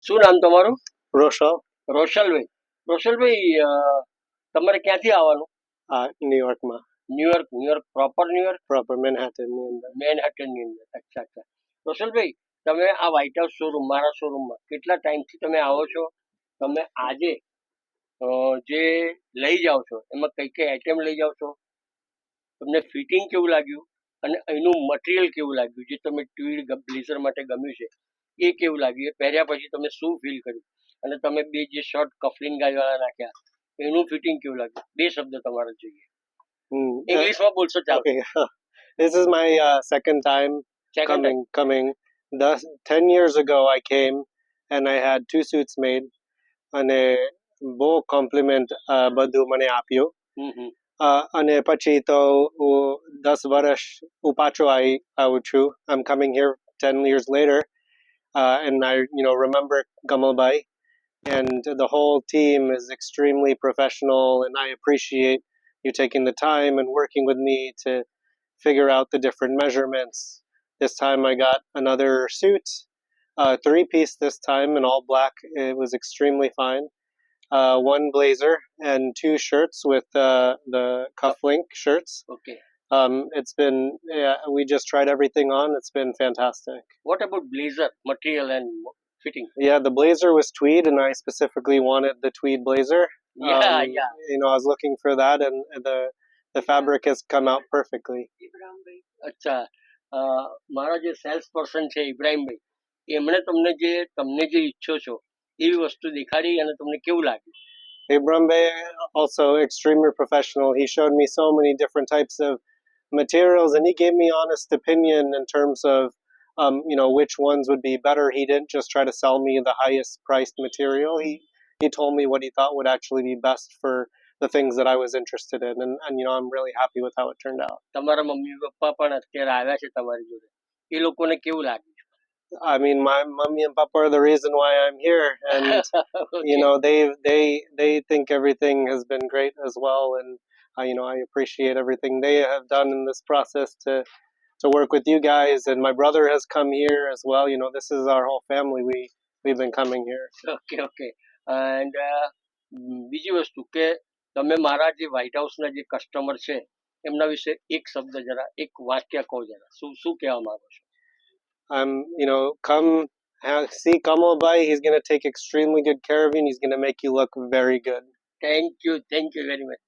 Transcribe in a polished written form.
શું નામ તમારું? રોશલ. રોશલભાઈ. રોશલભાઈ, તમારે ક્યાંથી આવવાનું? ન્યુયોર્કમાં. New York proper New York? પ્રોપર મેનહેટનની અંદર. મેનહેટનની અંદર. અચ્છા અચ્છા. રોશલભાઈ, તમે આ વ્હાઇટ હાઉસ શોરૂમ, મારા શોરૂમમાં કેટલા ટાઈમથી તમે આવો છો? તમે આજે જે લઈ જાઓ છો એમાં કઈ કઈ આઈટમ લઈ જાઓ છો? તમને ફિટિંગ કેવું લાગ્યું અને અહીંનું મટીરિયલ કેવું લાગ્યું? જે તમે ટ્વીડ બ્લેઝર માટે ગમ્યું છે એ કેવું લાગ્યું? એ પહેર્યા પછી તમે શું ફીલ કર્યું? અને તમે બે જે શર્ટ કફલિંગ ગાયવાળા નાખ્યા એનું ફિટિંગ કેવું લાગ્યું? બે શબ્દ તમારે જોઈએ. ઇંગ્લિશમાં બોલશો ચાલો. Okay. This is my second time coming. 10 years ago I came and I had 2 suits made અને બહુ કોમ્પ્લિમેન્ટ બધું મને આપ્યું. અને પછી તો હું 10 વર્ષ પાછો આવું છું. I'm coming here 10 years later and I remember Gamalbai and the whole team is extremely professional and I appreciate you taking the time and working with me to figure out the different measurements. This time I got another suit, 3-piece this time in all black. It was extremely fine. 1 blazer and 2 shirts with the cufflink shirts. Okay. It's been, we just tried everything on. It's been fantastic. What about blazer material and fitting? Yeah, the blazer was tweed and I specifically wanted the tweed blazer. Yeah. I was looking for that and the fabric has come out perfectly. અચ્છા, મારા જે sales person છે ઇબ્રાહીમભાઈ, એમણે તમને જે ઈચ્છો છો એવી વસ્તુ દેખાડી અને તમને કેવું લાગ્યું? Ibrahim Bey also extremely professional. He showed me so many different types of materials and he gave me honest opinion in terms of which ones would be better. He didn't just try to sell me the highest priced material. He told me what he thought would actually be best for the things that I was interested in and I'm really happy with how it turned out. તમારા mummy papa પણ અત્યારે આવ્યા છે તમારી જોડે, એ લોકોને કેવું લાગ્યું? I mean, my mommy and papa are the reason why I'm here, and Okay. they think everything has been great as well, and I appreciate everything they have done in this process to work with you guys. And my brother has come here as well. This is our whole family. We've been coming here. Okay. And બીજી વસ્તુ કે તમે મારા જે white હાઉસના જે customer છે એમના વિશે એક શબ્દ જરા, એક વાક્ય કહો જરા, શું કહેવા માંગો છો? Come see Kamal Bhai. He's going to take extremely good care of you and he's going to make you look very good. Thank you very much.